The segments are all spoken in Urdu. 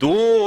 2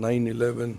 9/11,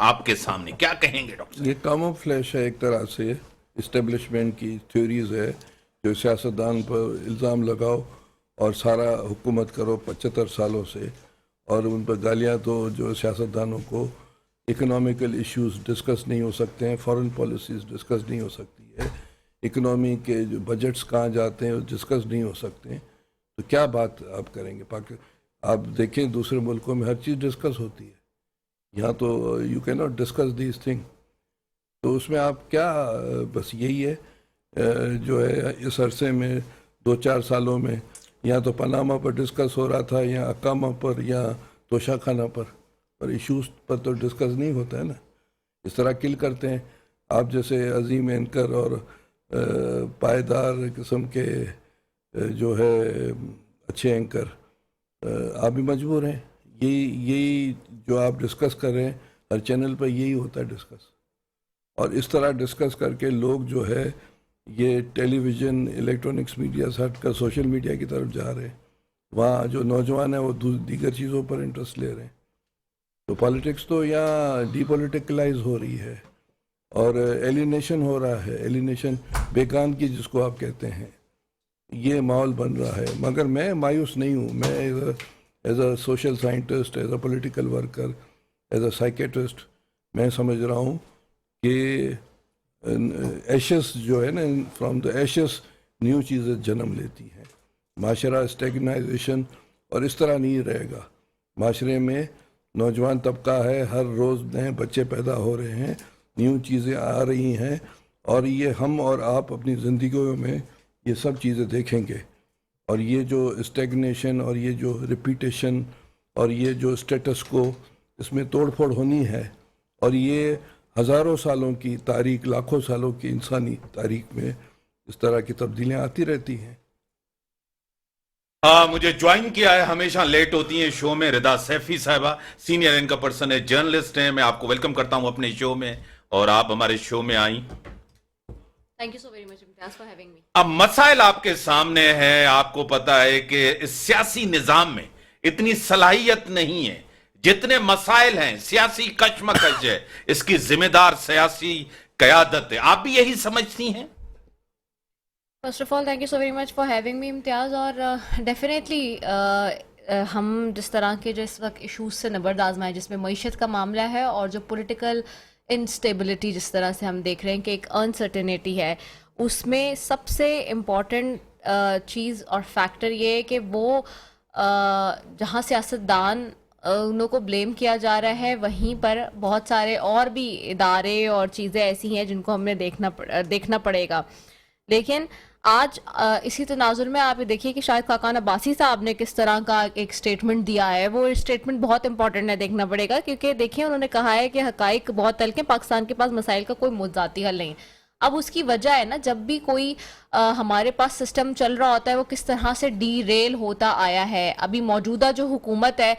آپ کے سامنے کیا کہیں گے ڈاکٹر؟ یہ کامن فلیش ہے ایک طرح سے، اسٹیبلشمنٹ کی تھیوریز ہے جو سیاستدان پر الزام لگاؤ اور سارا حکومت کرو 75 سالوں سے، اور ان پر گالیاں دو جو سیاستدانوں کو اکنامیکل ایشوز ڈسکس نہیں ہو سکتے ہیں، فارن پالیسیز ڈسکس نہیں ہو سکتی ہے، اکنامی کے جو بجٹس کہاں جاتے ہیں وہ ڈسکس نہیں ہو سکتے ہیں، تو کیا بات آپ کریں گے؟ آپ دیکھیں دوسرے ملکوں میں ہر چیز ڈسکس ہوتی ہے، یہاں تو یو کی ناٹ ڈسکس دیز تھنگ. تو اس میں آپ کیا، بس یہی ہے جو ہے اس عرصے میں 2-4 سالوں میں یا تو پاناما پر ڈسکس ہو رہا تھا یا اقامہ پر یا توشہ خانہ پر ایشوز پر تو ڈسکس نہیں ہوتا ہے نا. اس طرح کل کرتے ہیں آپ جیسے عظیم اینکر اور پائیدار قسم کے جو ہے اچھے اینکر آپ بھی مجبور ہیں. یہی جو آپ ڈسکس کر رہے ہیں ہر چینل پر یہی ہوتا ہے ڈسکس، اور اس طرح ڈسکس کر کے لوگ جو ہے یہ ٹیلی ویژن الیکٹرانکس میڈیا سے ہٹ کر سوشل میڈیا کی طرف جا رہے ہیں. وہاں جو نوجوان ہیں وہ دیگر چیزوں پر انٹرسٹ لے رہے ہیں. تو پالیٹکس تو یہاں ڈی پولیٹیکلائز ہو رہی ہے اور ایلینیشن ہو رہا ہے، ایلینیشن بیگان کی جس کو آپ کہتے ہیں، یہ ماحول بن رہا ہے. مگر میں مایوس نہیں ہوں. میں as a social scientist, as a political worker, as a psychiatrist میں سمجھ رہا ہوں کہ ایشز جو ہے نا، فرام دا ایشز نیو چیزیں جنم لیتی ہیں. معاشرہ اسٹیگنائزیشن اور اس طرح نہیں رہے گا. معاشرے میں نوجوان طبقہ ہے، ہر روز نئے بچے پیدا ہو رہے ہیں، نیو چیزیں آ رہی ہیں، اور یہ ہم اور آپ اپنی زندگیوں میں یہ سب چیزیں دیکھیں گے. اور یہ جو اسٹیگنیشن اور یہ جو ریپیٹیشن اور یہ جو اسٹیٹس کو، اس میں توڑ پھوڑ ہونی ہے. اور یہ ہزاروں سالوں کی تاریخ، لاکھوں سالوں کی انسانی تاریخ میں اس طرح کی تبدیلیاں آتی رہتی ہیں. مجھے جوائن کیا ہے، ہمیشہ لیٹ ہوتی ہیں شو میں، ردا سیفی صاحبہ، سینئر اینکر پرسن ہے، جرنلسٹ ہیں. میں آپ کو ویلکم کرتا ہوں اپنے شو میں، اور آپ ہمارے شو میں آئیں. Thank you so very much, Imtiaz, for having me. اب مسائل آپ کے سامنے ہیں. آپ کو پتا ہے کہ اس سیاسی نظام میں اتنی صلاحیت نہیں ہے. جتنے مسائل ہیں، سیاسی کشمکش ہے، اس کی ذمہ دار سیاسی قیادت ہے. آپ بھی یہی سمجھتی ہیں؟ First of all, thank you so very much for having me, Imtiaz. اور definitely ہم جس طرح کے جو اس وقت ایشوز سے نبرد آزمائے، جس میں معیشت کا معاملہ ہے اور جو پولیٹیکل انسٹیبلٹی جس طرح سے ہم دیکھ رہے ہیں کہ ایک انسرٹینٹی ہے، اس میں سب سے امپورٹنٹ چیز اور فیکٹر یہ ہے کہ وہ جہاں سیاستدان انہوں کو بلیم کیا جا رہا ہے، وہیں پر بہت سارے اور بھی ادارے اور چیزیں ایسی ہیں جن کو ہم نے دیکھنا پڑے گا. لیکن آج اسی تناظر میں آپ یہ دیکھیے کہ شاید خاقان عباسی صاحب نے کس طرح کا ایک سٹیٹمنٹ دیا ہے. وہ اسٹیٹمنٹ بہت امپورٹنٹ ہے، دیکھنا پڑے گا، کیونکہ دیکھیں انہوں نے کہا ہے کہ حقائق بہت تلخ ہیں، پاکستان کے پاس مسائل کا کوئی ذاتی حل نہیں. اب اس کی وجہ ہے نا، جب بھی کوئی ہمارے پاس سسٹم چل رہا ہوتا ہے وہ کس طرح سے ڈی ریل ہوتا آیا ہے. ابھی موجودہ جو حکومت ہے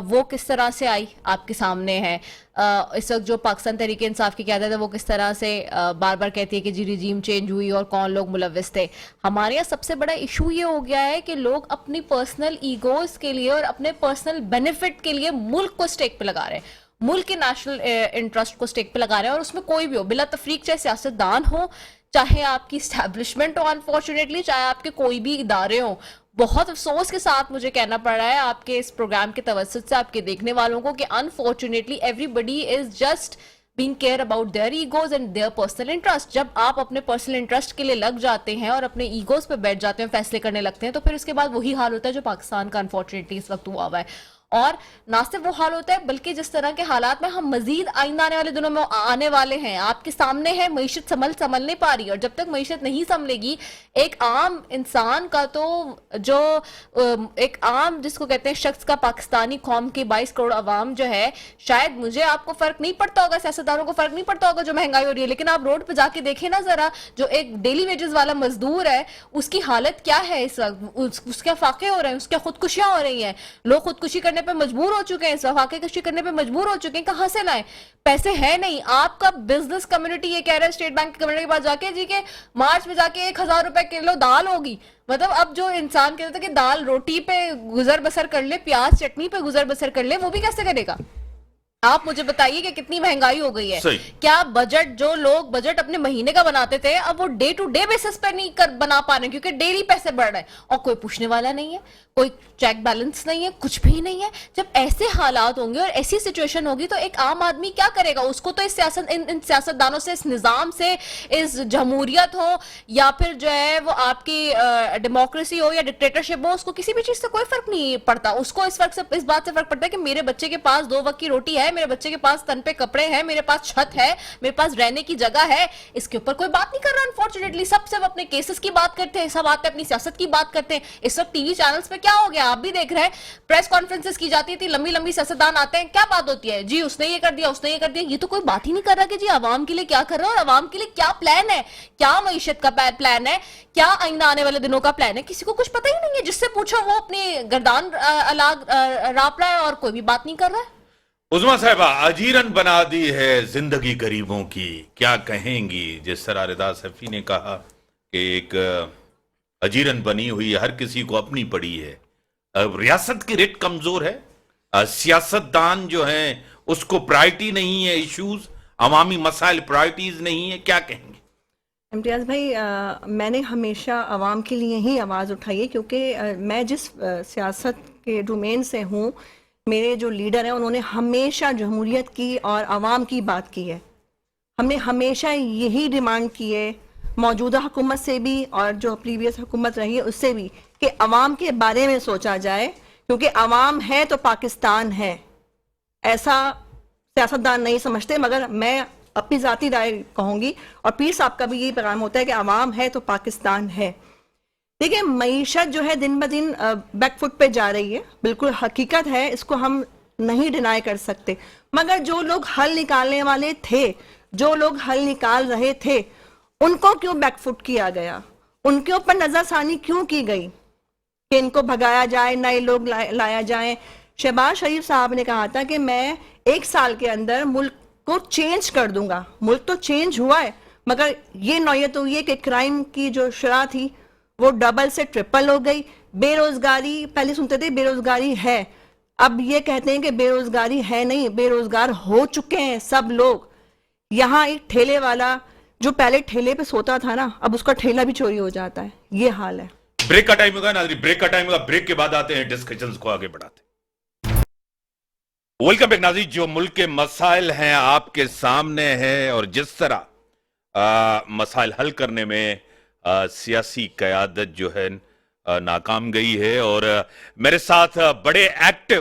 وہ کس طرح سے آئی آپ کے سامنے ہے. اس وقت جو پاکستان تحریک انصاف کی قیادت ہے وہ کس طرح سے بار بار کہتی ہے کہ جی ریجیم چینج ہوئی اور کون لوگ ملوث تھے. ہمارے یہاں سب سے بڑا ایشو یہ ہو گیا ہے کہ لوگ اپنی پرسنل ایگوز کے لیے اور اپنے پرسنل بینیفٹ کے لیے ملک کو اسٹیک پہ لگا رہے ہیں، ملک کے نیشنل انٹرسٹ کو اسٹیک پہ لگا رہے ہیں. اور اس میں کوئی بھی ہو، بلا تفریق، چاہے سیاستدان ہو، چاہے آپ کی اسٹیبلشمنٹ ہو انفارچونیٹلی، چاہے آپ کے کوئی بھی ادارے ہوں. بہت افسوس کے ساتھ مجھے کہنا پڑ رہا ہے آپ کے اس پروگرام کے توسط سے آپ کے دیکھنے والوں کو کہ unfortunately everybody is just being care about their egos and their personal interest. جب آپ اپنے پرسنل انٹرسٹ کے لیے لگ جاتے ہیں اور اپنے ایگوز پہ بیٹھ جاتے ہیں، فیصلے کرنے لگتے ہیں، تو پھر اس کے بعد وہی حال ہوتا ہے جو پاکستان کا انفارچونیٹلی اس وقت ہوا ہے. اور نہ صرف وہ حال ہوتا ہے بلکہ جس طرح کے حالات میں ہم مزید آئندہ آنے والے دنوں میں آنے والے ہیں آپ کے سامنے ہے. معیشت سنبھل نہیں پا رہی، اور جب تک معیشت نہیں سنبھلے گی ایک عام انسان کا، تو جو ایک عام جس کو کہتے ہیں شخص کا، پاکستانی قوم کی 22 کروڑ عوام جو ہے، شاید مجھے آپ کو فرق نہیں پڑتا ہوگا، سیاستدانوں کو فرق نہیں پڑتا ہوگا جو مہنگائی ہو رہی ہے، لیکن آپ روڈ پہ جا کے دیکھیں نا ذرا، جو ایک ڈیلی ویجز والا مزدور ہے اس کی حالت کیا ہے اس وقت. اس کے فاقے ہو رہے ہیں، اس کے خودکشیاں ہو رہی ہیں، لوگ خودکشی کرنے پہ مجبور ہو چکے ہیں، فاقے کشی کرنے پہ مجبور ہو چکے ہیں. کہاں سے لائیں؟ پیسے ہیں نہیں. آپ کا بزنس کمیونٹی یہ کہہ رہا ہے اسٹیٹ بینک کے گورنر کے پاس جا کے جی کہ مارچ میں جا کے 1000 روپے کلو دال ہوگی. مطلب اب جو انسان کہتا تھا کہ دال روٹی پہ گزر بسر کر لے، پیاز چٹنی پہ گزر بسر کر لے، وہ بھی کیسے کرے گا؟ آپ مجھے بتائیے کہ کتنی مہنگائی ہو گئی ہے. صحیح. کیا بجٹ جو لوگ بجٹ اپنے مہینے کا بناتے تھے اب وہ ڈے ٹو ڈے بیسس پر نہیں بنا پا رہے کیونکہ ڈیلی پیسے بڑھ رہے ہیں اور کوئی پوچھنے والا نہیں ہے, کوئی چیک بیلنس نہیں ہے, کچھ بھی نہیں ہے. جب ایسے حالات ہوں گے اور ایسی سچویشن ہوگی تو ایک عام آدمی کیا کرے گا؟ اس کو تو ان سیاستدانوں سے, اس نظام سے, اس جمہوریت ہو یا پھر جو ہے وہ آپ کی ڈیموکریسی ہو یا ڈکٹیٹرشپ ہو, اس کو کسی بھی چیز سے کوئی فرق نہیں پڑتا. اس کو اس بات سے فرق پڑتا ہے کہ میرے بچے کے پاس 2 وقت کی روٹی ہے, میرے بچے کے پاس تن پہ کپڑے ہیں, میرے پاس چھت ہے, میرے پاس رہنے کی جگہ ہے. اس کے اوپر کوئی بات نہیں کر رہا انفارچونیٹلی. سب اپنے کیسز کی بات کرتے ہیں, سب آتے ہیں اپنی سیاست کی بات کرتے ہیں. اس وقت ٹی وی چینلز پہ کیا ہو گیا آپ بھی دیکھ رہے ہیں, پریس کانفرنسز کی جاتی تھی, لمبی سیاستدان آتے ہیں, کیا بات ہوتی ہے جی اس نے یہ کر دیا, اس نے یہ کر دیا. یہ تو کوئی بات ہی نہیں کر رہا کہ جی عوام کے لیے کیا کر رہا ہے اور عوام کے لیے کیا پلان ہے, کیا معیشت کا پلان ہے, کیا آئندہ آنے والے دنوں کا پلان ہے. کسی کو کچھ پتہ ہی نہیں ہے. جس سے پوچھو وہ اپنی گردان راپ رہا ہے اور کوئی بھی بات نہیں کر رہا ہے. عظما صاحبہ, اجیرن بنا دی ہے زندگی غریبوں کی, کیا کہیں گی؟ جس طرح رضا سیفی نے کہا کہ ایک اجیرن بنی ہوئی ہر کسی کو اپنی پڑی ہے. ریاست کی ریٹ کمزور ہے, سیاستدان جو ہیں اس کو پرائرٹی نہیں ہے, ایشوز عوامی مسائل پرائرٹیز نہیں ہے, کیا کہیں گے؟ امتیاز بھائی, میں نے ہمیشہ عوام کے لیے ہی آواز اٹھائی ہے کیونکہ میں جس سیاست کے ڈومین سے ہوں, میرے جو لیڈر ہیں انہوں نے ہمیشہ جمہوریت کی اور عوام کی بات کی ہے. ہم نے ہمیشہ یہی ڈیمانڈ کی ہے موجودہ حکومت سے بھی اور جو پریویس حکومت رہی ہے اس سے بھی کہ عوام کے بارے میں سوچا جائے, کیونکہ عوام ہے تو پاکستان ہے. ایسا سیاستدان نہیں سمجھتے, مگر میں اپنی ذاتی رائے کہوں گی اور پیر صاحب کا بھی یہی پیغام ہوتا ہے کہ عوام ہے تو پاکستان ہے. دیکھیں, معیشت جو ہے دن بہ دن بیک فٹ پہ جا رہی ہے, بالکل حقیقت ہے, اس کو ہم نہیں ڈینائی کر سکتے. مگر جو لوگ حل نکالنے والے تھے, جو لوگ حل نکال رہے تھے, ان کو کیوں بیک فٹ کیا گیا؟ ان کے اوپر نظر ثانی کیوں کی گئی کہ ان کو بھگایا جائے, نئے لوگ لایا جائیں؟ شہباز شریف صاحب نے کہا تھا کہ میں 1 سال کے اندر ملک کو چینج کر دوں گا. ملک تو چینج ہوا ہے, مگر یہ نوعیت ہوئی ہے کہ کرائم کی جو شرح تھی وہ ڈبل سے ٹرپل ہو گئی. بے روزگاری, پہلے سنتے تھے بے روزگاری ہے, اب یہ کہتے ہیں کہ بے روزگاری ہے نہیں, بے روزگار ہو چکے ہیں سب لوگ. یہاں ایک ٹھیلے والا جو پہلے ٹھیلے پہ سوتا تھا نا, اب اس کا ٹھیلا بھی چوری ہو جاتا ہے. یہ حال ہے. بریک کا ٹائم ہوگا ناظرین, بریک کا ٹائم ہوگا. بریک کے بعد آتے ہیں ڈسکشنز کو آگے بڑھاتے ہیں. ویلکم بیک ناظرین. جو ملک کے مسائل ہیں آپ کے سامنے ہیں اور جس طرح مسائل حل کرنے میں سیاسی قیادت جو ہے ناکام گئی ہے, اور میرے ساتھ بڑے ایکٹیو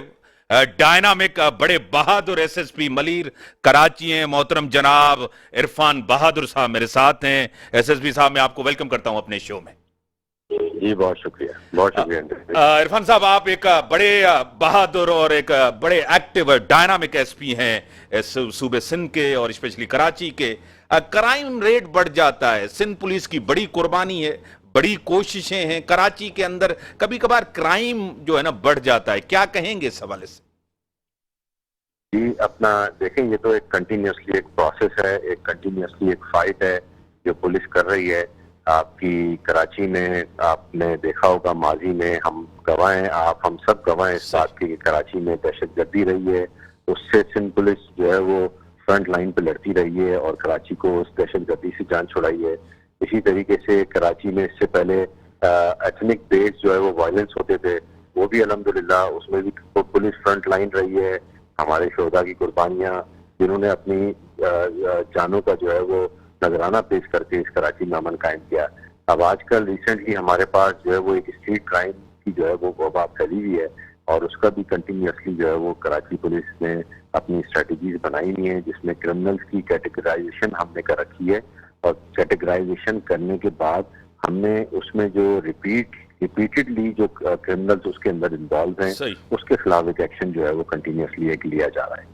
ڈائنامک بڑے بہادر S S P Malir Karachi ہیں, محترم جناب عرفان بہادر صاحب میرے ساتھ ہیں. ایس ایس پی صاحب, میں آپ کو ویلکم کرتا ہوں اپنے شو میں. جی بہت شکریہ, بہت شکریہ. عرفان صاحب, آپ ایک بڑے بہادر اور ایک بڑے ایکٹیو ڈائنامک ایس پی ہیں صوبے سندھ کے اور اسپیشلی کراچی کے. کرائم ریٹ بڑھ جاتا ہے, سندھ پولیس کی بڑی قربانی ہے, بڑی کوششیں ہیں. کراچی کے اندر کبھی کبھار کرائم جو ہے نا بڑھ جاتا ہے, کیا کہیں گے اس حوالے سے؟ جی اپنا دیکھیں, یہ تو ایک کنٹینیوسلی ایک پروسیس ہے, ایک کنٹینیوسلی ایک فائٹ ہے جو پولیس کر رہی ہے. آپ کی کراچی میں آپ نے دیکھا ہوگا ماضی میں, ہم گواہ ہیں, ہم سب گواہ ہیں اس بات کی کہ کراچی میں دہشت گردی رہی ہے, اس سے سندھ پولیس جو ہے وہ فرنٹ لائن پہ لڑتی رہی ہے اور کراچی کو اس دہشت گردی سے جان چھڑائی ہے. اسی طریقے سے کراچی میں اس سے پہلے ایتھنک بیس جو ہے وہ وائلنس ہوتے تھے, وہ بھی الحمدللہ اس میں بھی پولیس فرنٹ لائن رہی ہے. ہمارے شہداء کی قربانیاں جنہوں نے اپنی جانوں کا جو ہے وہ نذرانہ پیش کر کے اس کراچی میں امن قائم کیا. اب آج کل ریسنٹلی ہمارے پاس جو ہے وہ ایک اسٹریٹ کرائم کی جو ہے وہ وبا پھیلی ہوئی ہے, اور اس کا بھی کنٹینیوسلی جو ہے وہ کراچی پولیس نے اپنی اسٹریٹجیز بنائی ہوئی ہیں, جس میں کرمنلز کی کیٹیگرائزیشن ہم نے کر رکھی ہے, اور کیٹیگرائزیشن کرنے کے بعد ہم نے اس میں جو ریپیٹڈلی جو کرمنلز اس کے اندر انوالو ہیں اس کے خلاف ایک ایکشن جو ہے وہ کنٹینیوسلی ایک لیا جا رہا ہے.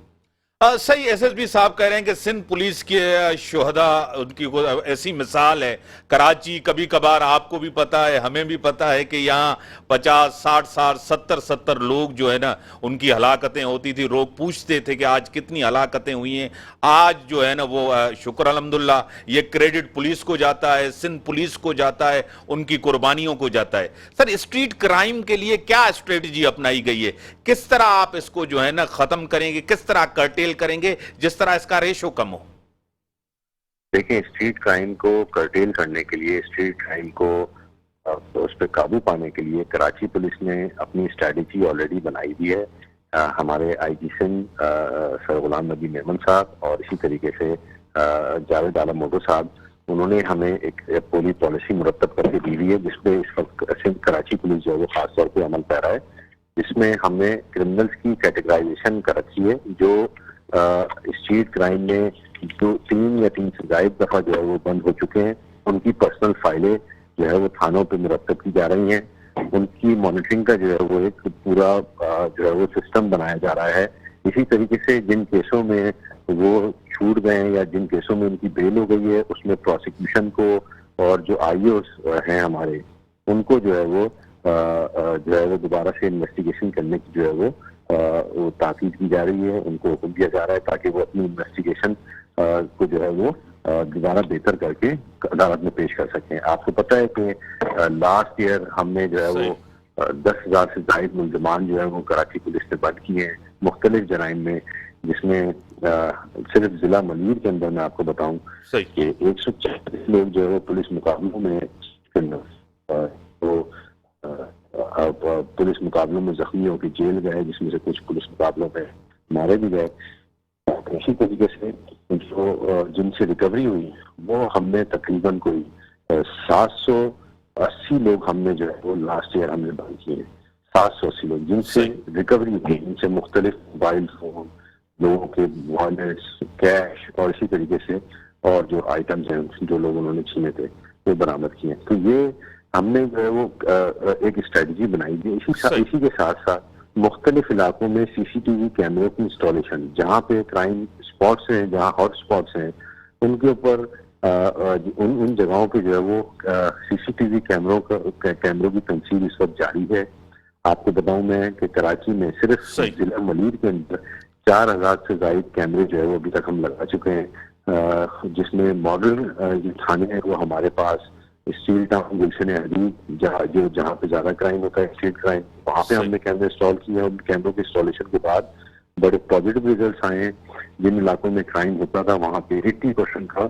صحیح. ایس ایس پی صاحب کہہ رہے ہیں کہ سندھ پولیس کے شہداء ان کی ایسی مثال ہے. کراچی کبھی کبھار آپ کو بھی پتا ہے, ہمیں بھی پتا ہے کہ یہاں 50 60 70 لوگ جو ہے نا ان کی ہلاکتیں ہوتی تھی. لوگ پوچھتے تھے کہ آج کتنی ہلاکتیں ہوئی ہیں. آج جو ہے نا وہ شکر الحمدللہ یہ کریڈٹ پولیس کو جاتا ہے, سندھ پولیس کو جاتا ہے, ان کی قربانیوں کو جاتا ہے. سر, اسٹریٹ کرائم کے لیے کیا اسٹریٹجی اپنائی گئی ہے؟ کس طرح آپ اس کو جو ہے نا ختم کریں گے, کس طرح کرٹیل کرٹیل کریں گے جس طرح اس کا ریشو کم ہو؟ دیکھیں اسٹریٹ کرائم کو کرٹیل کرنے کے لیے، اسٹریٹ کرائم کو اس پہ قابو پانے کے لیے کراچی پولیس نے اپنی اسٹریٹجی آلریڈی بنائی ہوئی ہے. ہمارے آئی جی سندھ سر غلام نبی میمن صاحب اور اسی طریقے سے جاوید عالم موٹو صاحب، انہوں نے ہمیں ایک پوری پالیسی مرتب کر کے دی ہوئی ہے جس پہ اس وقت سندھ کراچی پولیس جو ہے وہ خاص طور پہ عمل پیرا ہے، جس میں ہم نے کرمنلز کی کیٹیگرائزیشن کر رکھی ہے. جو اسٹریٹ کرائم میں جو 3 یا 3 سے زائد دفعہ جو ہے وہ بند ہو چکے ہیں، ان کی پرسنل فائلیں جو ہے وہ تھانوں پہ مرتب کی جا رہی ہیں. ان کی مانیٹرنگ کا جو ہے وہ ایک پورا جو ہے وہ سسٹم بنایا جا رہا ہے. اسی طریقے سے جن کیسوں میں وہ چھوٹ گئے ہیں یا جن کیسوں میں ان کی بیل ہو گئی ہے، اس میں پروسیکیوشن کو اور جو آئی اوز ہیں ہمارے، ان کو جو ہے وہ دوبارہ سے انویسٹیگیشن کرنے کی جو ہے وہ تاکید کی جا رہی ہے. ان کو حکم دیا جا رہا ہے تاکہ وہ اپنی انویسٹیگیشن کو جو ہے وہ دوبارہ بہتر کر کے عدالت میں پیش کر سکیں. آپ کو پتہ ہے کہ لاسٹ ایئر ہم نے جو ہے وہ 10,000 سے زائد ملزمان جو ہے وہ کراچی پولیس نے بند کیے ہیں مختلف جرائم میں، جس میں صرف ضلع منیر کے اندر میں آپ کو بتاؤں کہ 140 لوگ جو ہے وہ پولیس مقابلوں میں پولیس مقابلوں میں زخمی ہو کے جیل گئے، جس میں سے کچھ پولیس مقابلوں میں مارے بھی گئے. اسی طریقے سے جو جن سے ریکوری ہوئی وہ ہم نے تقریباً کوئی 780 لوگ ہم نے جو ہے وہ لاسٹ ایئر ہم نے بند کیے ہیں. 780 لوگ جن سے ریکوری ہوئی، جن سے مختلف موبائل فون، لوگوں کے والیٹس، کیش اور اسی طریقے سے اور جو آئٹمز ہیں جو لوگ انہوں نے چھینے تھے وہ برآمد کیے. تو یہ ہم نے جو ہے وہ ایک اسٹریٹجی بنائی تھی. اسی کے ساتھ ساتھ مختلف علاقوں میں سی سی ٹی وی کیمروں کی انسٹالیشن، جہاں پہ کرائم اسپاٹس ہیں، جہاں ہاٹ اسپاٹس ہیں، ان کے اوپر ان جگہوں پہ جو ہے وہ سی سی ٹی وی کیمروں کی تنصیب اس وقت جاری ہے. آپ کو بتاؤں میں کہ کراچی میں صرف ضلع ملیر کے اندر 4,000 سے زائد کیمرے جو ہے وہ ابھی تک ہم لگا چکے ہیں، جس میں ماڈل جو تھانے ہیں وہ ہمارے پاس اسٹیل ٹاؤن، گلشن حدید، جہاں پہ زیادہ کرائم ہوتا ہے اسٹریٹ کرائم، وہاں پہ ہم نے کیمرے انسٹال کیے ہیں. ان کیمروں کے انسٹالیشن کے بعد بڑے پازیٹیو ریزلٹس آئے ہیں. جن علاقوں میں کرائم ہوتا تھا وہاں پہ 80% کا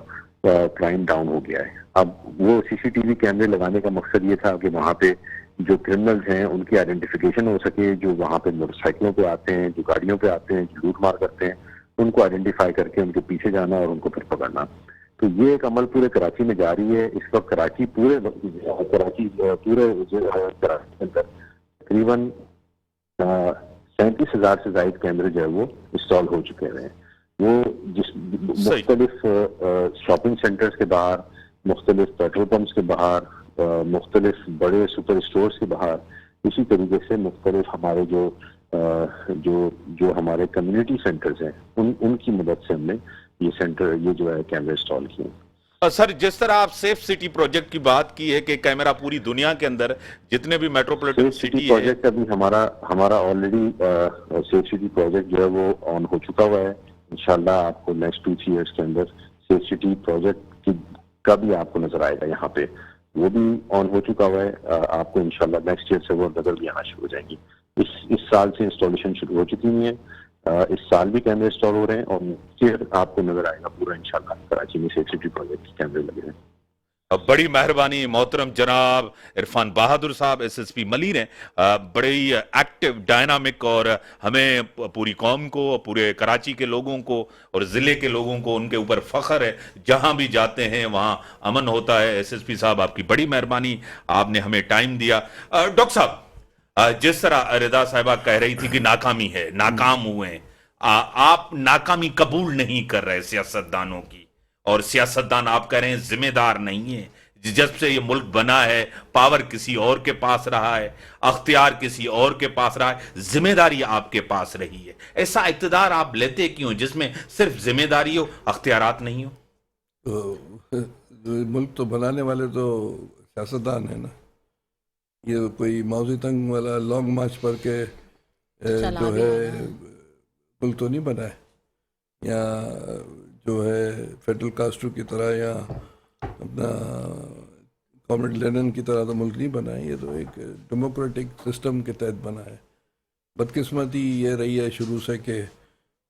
کرائم ڈاؤن ہو گیا ہے. اب وہ سی سی ٹی وی کیمرے لگانے کا مقصد یہ تھا کہ وہاں پہ جو کرمنلز ہیں ان کی آئیڈینٹیفیکیشن ہو سکے، جو وہاں پہ موٹر سائیکلوں پہ آتے ہیں، جو گاڑیوں پہ آتے ہیں، جو لوٹ مار کرتے ہیں، ان کو آئیڈینٹیفائی کر کے ان کے پیچھے جانا اور ان کو پھر پکڑنا. تو یہ ایک عمل پورے کراچی میں جاری ہے. اس وقت کراچی کے اندر تقریباً 37,000 سے زائد کیمرے جو ہے وہ انسٹال ہو چکے ہیں. وہ جس مختلف شاپنگ سینٹرز کے باہر، مختلف پیٹرول پمپس کے باہر، مختلف بڑے سپر اسٹورز کے باہر، اسی طریقے سے مختلف ہمارے جو ہمارے کمیونٹی سینٹرز ہیں ان کی مدد سے ہم نے یہ جو ہے کیمرے انسٹال کیے. سر، جس طرح آپ سیف سٹی پروجیکٹ کی بات کی ہے کہ کیمرہ پوری دنیا کے اندر جتنے بھی میٹروپولیٹن سٹی پروجیکٹ ابھی ہمارا آلریڈی سیف سٹی پروجیکٹ جو ہے وہ آن ہو چکا ہوا ہے. انشاءاللہ آپ کو نیکسٹ 2-3 ایئرس کے اندر سیف سٹی پروجیکٹ کا بھی آپ کو نظر آئے گا. یہاں پہ وہ بھی آن ہو چکا ہوا ہے. آپ کو انشاءاللہ نیکسٹ ایئر سے وہ نظر بھی آنا شروع ہو جائیں گی. اس سال سے انسٹالیشن شروع ہو چکی ہوئی ہیں. اس سال بھی کیمرے انسٹال ہو رہے ہیں اور پھر آپ کو نظر آئے گا پورا انشاءاللہ کراچی میں سیف سٹی پروجیکٹ کے کیمرے لگے ہیں. بڑی مہربانی محترم جناب عرفان بہادر صاحب ایس ایس پی ملیر ہیں. بڑے ہی ایکٹیو، ڈائنامک، اور ہمیں پوری قوم کو، پورے کراچی کے لوگوں کو اور ضلع کے لوگوں کو ان کے اوپر فخر ہے. جہاں بھی جاتے ہیں وہاں امن ہوتا ہے. ایس ایس پی صاحب آپ کی بڑی مہربانی، آپ نے ہمیں ٹائم دیا. ڈاکٹر صاحب، جس طرح رضا صاحبہ کہہ رہی تھی کہ ناکامی ہے، ناکام ہوئے ہیں، آپ ناکامی قبول نہیں کر رہے سیاستدانوں کی، اور سیاستدان آپ کہہ رہے ہیں ذمہ دار نہیں ہیں. جب سے یہ ملک بنا ہے پاور کسی اور کے پاس رہا ہے، اختیار کسی اور کے پاس رہا ہے، ذمہ داری آپ کے پاس رہی ہے. ایسا اقتدار آپ لیتے کیوں جس میں صرف ذمہ داری ہو، اختیارات نہیں ہو؟ تو ملک تو بنانے والے تو سیاستدان ہیں نا. یہ کوئی موزی تنگ والا لانگ مارچ پر کے جو ہے ملک تو نہیں بنا ہے. یا جو ہے فیڈرل کاسٹرو کی طرح یا اپنا کامریڈ لینن کی طرح تو ملک نہیں بنا ہے. یہ تو ایک ڈیموکریٹک سسٹم کے تحت بنا ہے. بدقسمتی یہ رہی ہے شروع سے کہ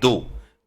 2,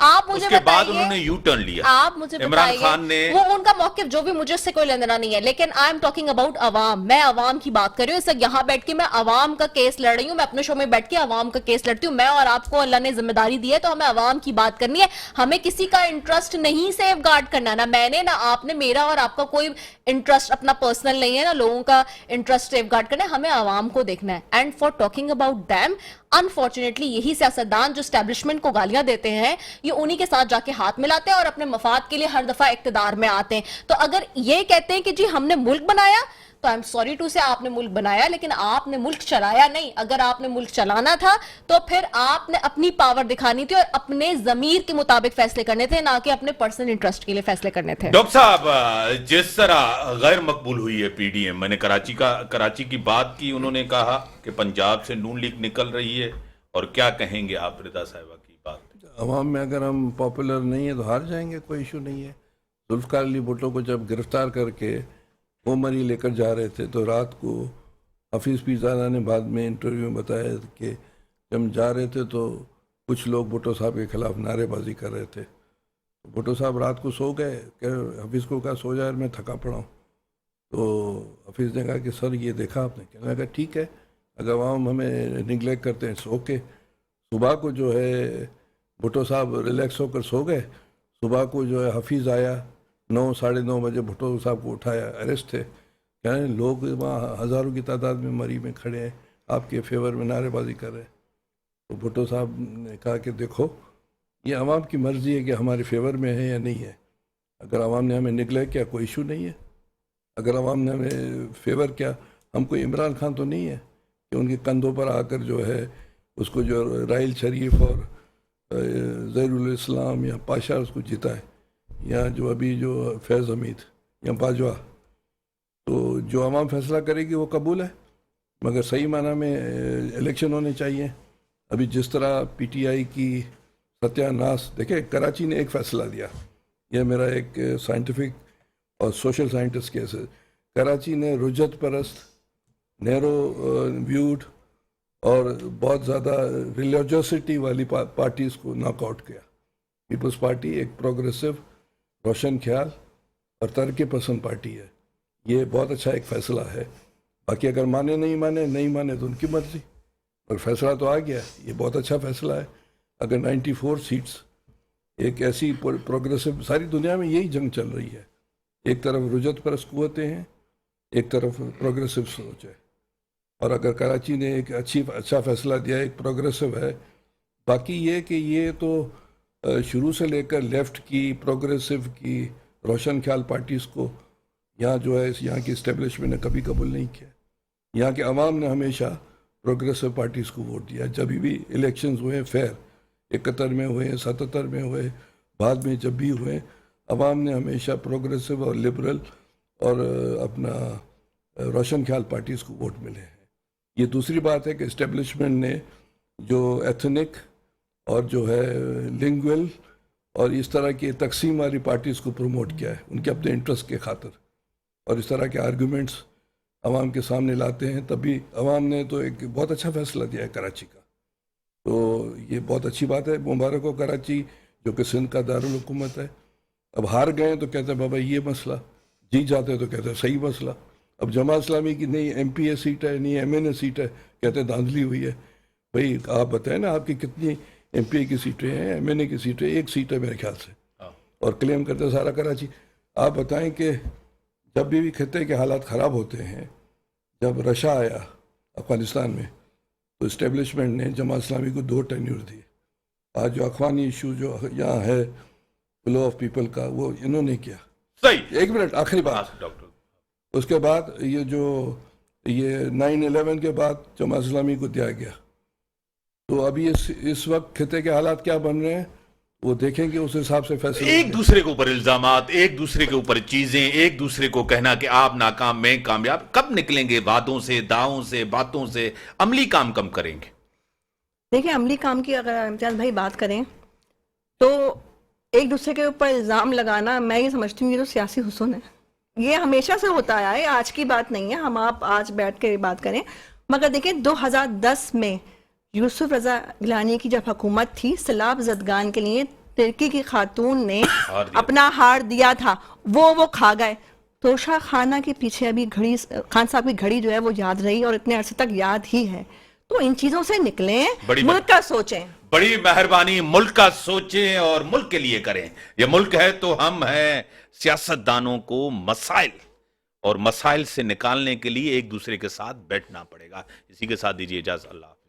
آپ مجھے اس کے بعد بتائیے، انہوں نے یو ٹرن لیا. آپ مجھے عمران خان نے بتائیے، وہ ان کا موقف جو بھی، مجھے اس سے کوئی لینا دینا نہیں ہے، لیکن آئی ایم ٹاکنگ اباؤٹ عوام. میں عوام کی بات کر رہی ہوں. اس وقت یہاں بیٹھ کے میں عوام کا کیس لڑ رہی ہوں. میں اپنے شو میں بیٹھ کے عوام کا کیس لڑتی ہوں. میں اور آپ کو اللہ نے ذمہ داری دی ہے تو ہمیں عوام کی بات کرنی ہے. ہمیں کسی کا انٹرسٹ نہیں سیف گارڈ کرنا، نہ میں نے نہ آپ نے. میرا اور آپ کا کوئی انٹرسٹ اپنا پرسنل نہیں ہے، نہ لوگوں کا انٹرسٹ سیف گارڈ کرنا ہے. ہمیں عوام کو دیکھنا ہے. And for talking about them, unfortunately یہی سیاستدان جو اسٹیبلشمنٹ کو گالیاں دیتے ہیں، یہ انہی کے ساتھ جا کے ہاتھ ملاتے ہیں اور اپنے مفاد کے لیے ہر دفعہ اقتدار میں آتے ہیں. تو اگر یہ کہتے ہیں کہ جی ہم نے ملک بنایا، تو آئی ایم سوری ٹو سے، آپ نے ملک بنایا لیکن آپ نے ملک چلایا نہیں. اگر آپ نے ملک چلانا تھا تو پھر آپ نے اپنی پاور دکھانی تھی اور اپنے ضمیر کے مطابق فیصلے کرنے تھے، نہ کہ اپنے پرسنل انٹرسٹ کے لیے فیصلے کرنے تھے. ڈاکٹر صاحب، جس طرح غیر مقبول ہوئی ہے پی ڈی ایم، میں نے کراچی کی بات کی، انہوں نے کہا کہ پنجاب سے نون لیگ نکل رہی ہے، اور کیا کہیں گے آپ رضا صاحبہ کی بات؟ عوام میں اگر ہم پاپولر نہیں ہیں تو ہار جائیں گے، کوئی ایشو نہیں ہے. ذوالفقار علی بھٹو کو جب گرفتار کر کے وہ مری لے کر جا رہے تھے تو رات کو حفیظ پیرزادہ نے بعد میں انٹرویو میں بتایا کہ جب جا رہے تھے تو کچھ لوگ بھٹو صاحب کے خلاف نعرے بازی کر رہے تھے. بھٹو صاحب رات کو سو گئے کہ حفیظ کو کہا سو جا، میں تھکا پڑا ہوں. تو حفیظ نے کہا کہ سر یہ دیکھا آپ نے؟ کہنے لگا ٹھیک ہے، اگر عوام ہمیں نگلیکٹ کرتے ہیں سو کے. صبح کو جو ہے بھٹو صاحب ریلیکس ہو کر سو گئے. صبح کو جو ہے حفیظ آیا 9 ساڑھے 9 بجے، بھٹو صاحب کو اٹھایا، اریسٹ تھے. کہنے لوگ وہاں ہزاروں کی تعداد میں مری میں کھڑے ہیں، آپ کے فیور میں نعرے بازی کر رہے ہیں. تو بھٹو صاحب نے کہا کہ دیکھو یہ عوام کی مرضی ہے کہ ہمارے فیور میں ہے یا نہیں ہے. اگر عوام نے ہمیں نگلیکٹ کیا کوئی ایشو نہیں ہے. اگر عوام نے ہمیں فیور کیا، ہم کوئی عمران خان تو نہیں ہے کہ ان کے کندھوں پر آ کر جو ہے اس کو جو رائل شریف اور ظہیر الاسلام یا پاشا اس کو جیتا ہے، یا جو ابھی جو فیض حمید یا باجوہ. تو جو عوام فیصلہ کرے گی وہ قبول ہے، مگر صحیح معنی میں الیکشن ہونے چاہیے. ابھی جس طرح پی ٹی آئی کی ستیہ ناس، دیکھیں کراچی نے ایک فیصلہ دیا، یہ میرا ایک سائنٹیفک اور سوشل سائنٹسٹ کیس ہے. کراچی نے رجت پرست، نیرو ویوڈ اور بہت زیادہ ریلیجوسٹی والی پارٹیز کو ناک آؤٹ کیا. پیپلز پارٹی ایک پروگریسو، روشن خیال اور ترقی پسند پارٹی ہے. یہ بہت اچھا ایک فیصلہ ہے. باقی اگر مانے نہیں مانے تو ان کی مرضی، اور فیصلہ تو آ گیا. یہ بہت اچھا فیصلہ ہے. اگر 94 سیٹس، ایک ایسی پروگریسو، ساری دنیا میں یہی جنگ چل رہی ہے. ایک طرف رجت پرست قوتیں ہیں، ایک طرف پروگریسو سوچ ہے. اور اگر کراچی نے ایک اچھا فیصلہ دیا، ایک پروگریسو ہے. باقی یہ کہ یہ تو شروع سے لے کر لیفٹ کی، پروگریسو کی، روشن خیال پارٹیز کو یہاں جو ہے یہاں کی اسٹیبلشمنٹ نے کبھی قبول نہیں کیا. یہاں کے عوام نے ہمیشہ پروگریسو پارٹیز کو ووٹ دیا. جب بھی الیکشنز ہوئے فیر، 71 میں ہوئے، 77 میں ہوئے، بعد میں جب بھی ہوئے، عوام نے ہمیشہ پروگریسو اور لبرل اور اپنا روشن خیال پارٹیز کو ووٹ ملے ہیں. یہ دوسری بات ہے کہ اسٹیبلشمنٹ نے جو ایتھنک اور جو ہے لنگول اور اس طرح کی تقسیم والی پارٹیز کو پروموٹ کیا ہے ان کے اپنے انٹرسٹ کے خاطر، اور اس طرح کے آرگومنٹس عوام کے سامنے لاتے ہیں. تبھی عوام نے تو ایک بہت اچھا فیصلہ دیا ہے کراچی کا. تو یہ بہت اچھی بات ہے. مبارک ہو کراچی جو کہ سندھ کا دارالحکومت ہے. اب ہار گئے تو کہتے ہیں بابا یہ مسئلہ، جیت جاتے تو کہتے ہیں صحیح مسئلہ. اب جماعت اسلامی کی نئی ایم پی اے سیٹ ہے، نئی ایم این اے سیٹ ہے، کہتے ہیں دھاندلی ہوئی ہے. بھائی آپ بتائیں نا آپ کی کتنی ایم پی اے کی سیٹیں ہیں، ایم این اے کی سیٹیں؟ ایک سیٹ ہے میرے خیال سے، اور کلیم کرتے ہیں سارا کراچی. آپ بتائیں کہ جب بھی خطے کے حالات خراب ہوتے ہیں، جب رشا آیا افغانستان میں تو اسٹیبلشمنٹ نے جماعت اسلامی کو 2 ٹینیور دیے. آج جو اخوانی ایشو جو یہاں ہے فلو آف پیپل کا، وہ انہوں نے کیا. صحیح. ایک منٹ، آخری بات. ڈاکٹر، اس کے بعد یہ 9/11 کے بعد جماعت اسلامی کو دیا گیا. تو ابھی اس وقت خطے کے حالات کیا بن رہے ہیں وہ دیکھیں گے، اس حساب سے فیصلے. ایک دوسرے کے اوپر الزامات، ایک دوسرے کے اوپر چیزیں، ایک دوسرے کو کہنا کہ آپ ناکام میں کامیاب. کب نکلیں گے وعدوں سے، دعووں سے، باتوں سے؟ عملی کام کم کریں گے؟ دیکھیں عملی کام کی اگر امتیاز بھائی بات کریں تو ایک دوسرے کے اوپر الزام لگانا، میں یہ سمجھتی ہوں یہ تو سیاسی حسن ہے. یہ ہمیشہ سے ہوتا آیا ہے، آج کی بات نہیں ہے. ہم آپ آج بیٹھ کے بات کریں، مگر دیکھیں 2010 میں یوسف رضا گیلانی کی جب حکومت تھی، سیلاب زدگان کے لیے ترکی کی خاتون نے ہار دیا۔ اپنا ہار دیا تھا وہ کھا گئے. توشہ خانہ کے پیچھے ابھی گھڑی، خان صاحب کی گھڑی جو ہے وہ یاد رہی اور اتنے عرصے تک یاد ہی ہے. تو ان چیزوں سے نکلیں، بڑی ملک کا سوچیں. بڑی مہربانی، ملک کا سوچیں اور ملک کے لیے کریں. یہ ملک ہے تو ہم ہیں. سیاست دانوں کو مسائل اور مسائل سے نکالنے کے لیے ایک دوسرے کے ساتھ بیٹھنا پڑے گا. اسی کے ساتھ دیجیے اجازت. اللہ.